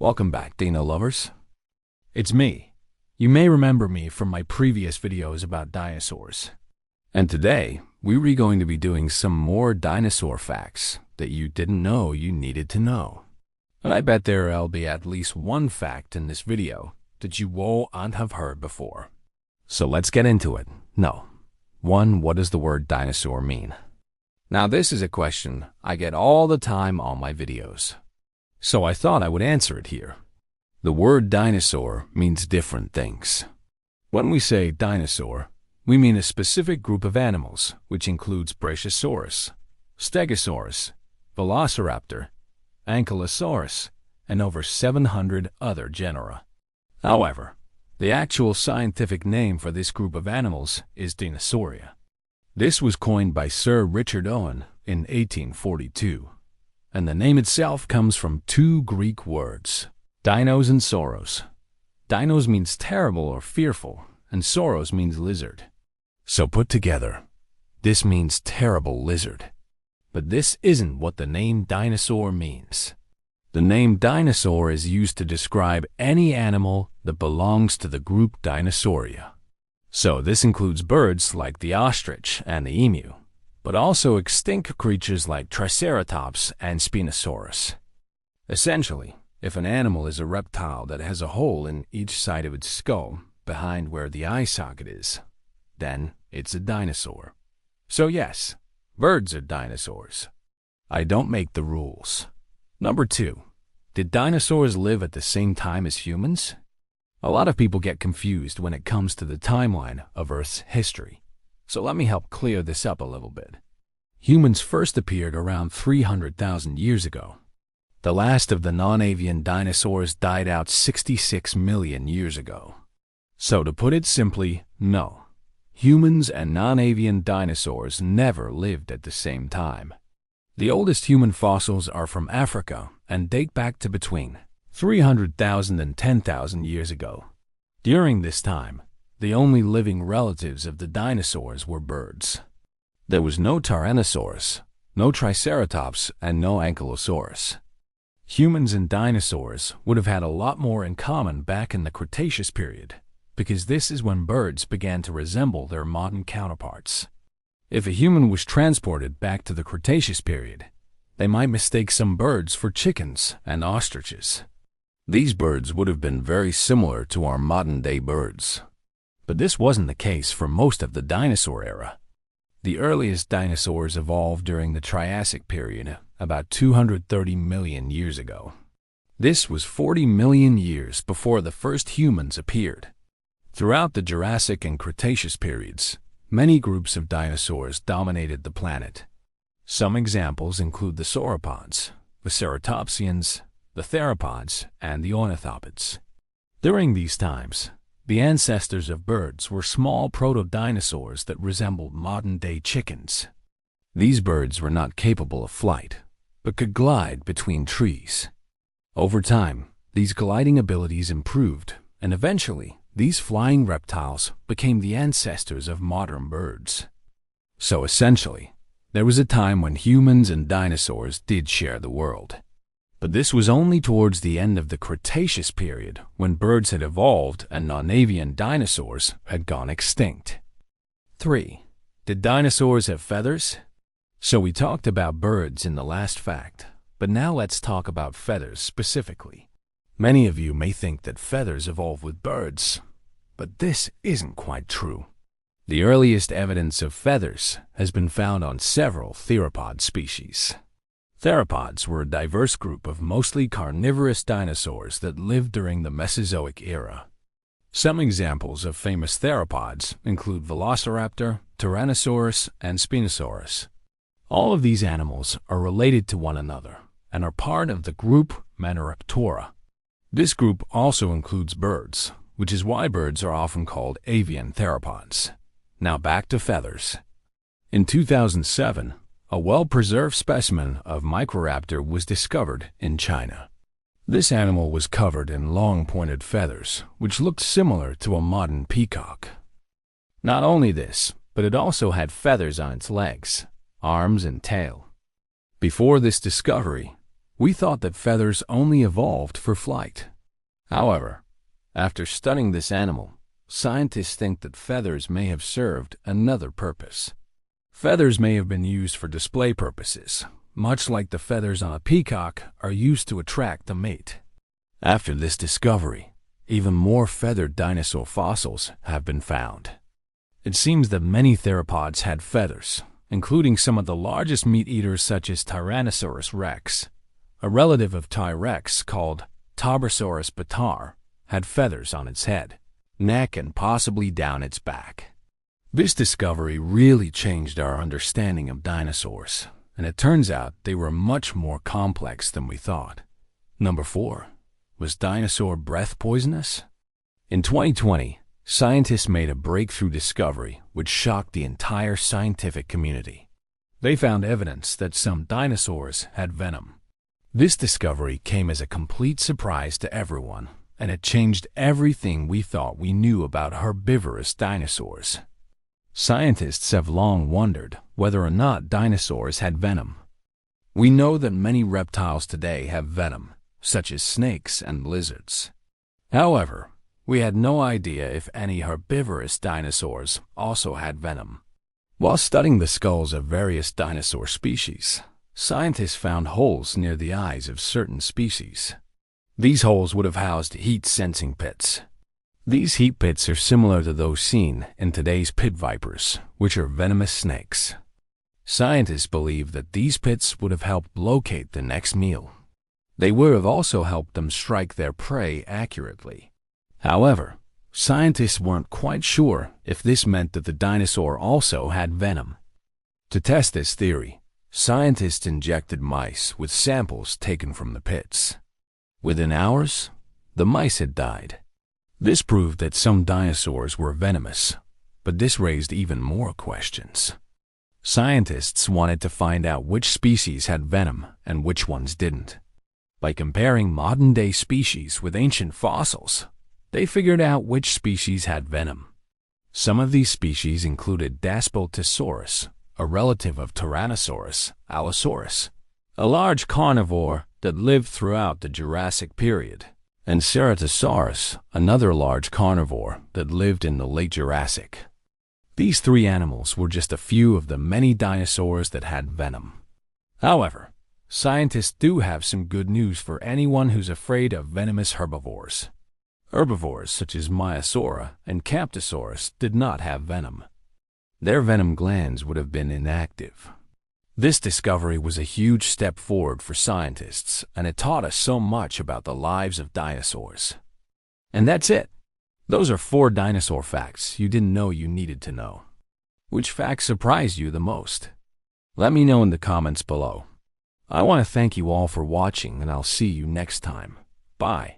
Welcome back, Dino lovers. It's me. You may remember me from my previous videos about dinosaurs. And today, we're going to be doing some more dinosaur facts that you didn't know you needed to know. And I bet there'll be at least one fact in this video that you won't have heard before. So let's get into it. What does the word dinosaur mean? Now this is a question I get all the time on my videos. So I thought I would answer it here. The word dinosaur means different things. When we say dinosaur, we mean a specific group of animals, which includes Prehistoric, Stegosaurus, Velociraptor, Ankylosaurus, and over 700 other genera. However, the actual scientific name for this group of animals is Dinosauria. This was coined by Sir Richard Owen in 1842. And the name itself comes from two Greek words, dinos and sauros. Dinos means terrible or fearful, and sauros means lizard. So put together, this means terrible lizard. But this isn't what the name dinosaur means. The name dinosaur is used to describe any animal that belongs to the group Dinosauria. So this includes birds like the ostrich and the emu, but also extinct creatures like Triceratops and Spinosaurus. Essentially, if an animal is a reptile that has a hole in each side of its skull behind where the eye socket is, then it's a dinosaur. So yes, birds are dinosaurs. I don't make the rules. Number 2. Did dinosaurs live at the same time as humans? A lot of people get confused when it comes to the timeline of Earth's history. So let me help clear this up a little bit. Humans first appeared around 300,000 years ago. The last of the non-avian dinosaurs died out 66 million years ago. So to put it simply, no. Humans and non-avian dinosaurs never lived at the same time. The oldest human fossils are from Africa and date back to between 300,000 and 10,000 years ago. During this time, the only living relatives of the dinosaurs were birds. There was no Tyrannosaurus, no Triceratops, and no Ankylosaurus. Humans and dinosaurs would have had a lot more in common back in the Cretaceous period, because this is when birds began to resemble their modern counterparts. If a human was transported back to the Cretaceous period, they might mistake some birds for chickens and ostriches. These birds would have been very similar to our modern-day birds. But this wasn't the case for most of the dinosaur era. The earliest dinosaurs evolved during the Triassic period, about 230 million years ago. This was 40 million years before the first humans appeared. Throughout the Jurassic and Cretaceous periods, many groups of dinosaurs dominated the planet. Some examples include the sauropods, the ceratopsians, the theropods, and the ornithopods. During these times, the ancestors of birds were small proto-dinosaurs that resembled modern-day chickens. These birds were not capable of flight, but could glide between trees. Over time, these gliding abilities improved, and eventually, these flying reptiles became the ancestors of modern birds. So essentially, there was a time when humans and dinosaurs did share the world. But this was only towards the end of the Cretaceous period, when birds had evolved and non-avian dinosaurs had gone extinct. 3. Did dinosaurs have feathers? So we talked about birds in the last fact, but now let's talk about feathers specifically. Many of you may think that feathers evolved with birds, but this isn't quite true. The earliest evidence of feathers has been found on several theropod species. Theropods were a diverse group of mostly carnivorous dinosaurs that lived during the Mesozoic era. Some examples of famous theropods include Velociraptor, Tyrannosaurus, and Spinosaurus. All of these animals are related to one another and are part of the group Maniraptora. This group also includes birds, which is why birds are often called avian theropods. Now back to feathers. In 2007, a well-preserved specimen of Microraptor was discovered in China. This animal was covered in long pointed feathers, which looked similar to a modern peacock. Not only this, but it also had feathers on its legs, arms, and tail. Before this discovery, We thought that feathers only evolved for flight. However, after studying this animal, scientists think that feathers may have served another purpose. Feathers may have been used for display purposes, much like the feathers on a peacock are used to attract a mate. After this discovery, even more feathered dinosaur fossils have been found. It seems that many theropods had feathers, including some of the largest meat-eaters such as Tyrannosaurus rex. A relative of T-rex called Tarbosaurus bataar had feathers on its head, neck, and possibly down its back. This discovery really changed our understanding of dinosaurs, and it turns out they were much more complex than we thought. Number 4. Was dinosaur breath poisonous? In 2020, scientists made a breakthrough discovery which shocked the entire scientific community. They found evidence that some dinosaurs had venom. This discovery came as a complete surprise to everyone, and it changed everything we thought we knew about herbivorous dinosaurs. Scientists have long wondered whether or not dinosaurs had venom. We know that many reptiles today have venom, such as snakes and lizards. However, we had no idea if any herbivorous dinosaurs also had venom. While studying the skulls of various dinosaur species, scientists found holes near the eyes of certain species. These holes would have housed heat-sensing pits. These heat pits are similar to those seen in today's pit vipers, which are venomous snakes. Scientists believe that these pits would have helped locate the next meal. They would have also helped them strike their prey accurately. However, scientists weren't quite sure if this meant that the dinosaur also had venom. To test this theory, scientists injected mice with samples taken from the pits. Within hours, the mice had died. This proved that some dinosaurs were venomous, but this raised even more questions. Scientists wanted to find out which species had venom and which ones didn't. By comparing modern-day species with ancient fossils, they figured out which species had venom. Some of these species included Daspletosaurus, a relative of Tyrannosaurus, Allosaurus, a large carnivore that lived throughout the Jurassic period, and Ceratosaurus, another large carnivore that lived in the late Jurassic. These 3 animals were just a few of the many dinosaurs that had venom. However, scientists do have some good news for anyone who's afraid of venomous herbivores. Herbivores such as Maiasaura and Camptosaurus did not have venom. Their venom glands would have been inactive. This discovery was a huge step forward for scientists, and it taught us so much about the lives of dinosaurs. And that's it. Those are 4 dinosaur facts you didn't know you needed to know. Which fact surprised you the most? Let me know in the comments below. I want to thank you all for watching, and I'll see you next time. Bye.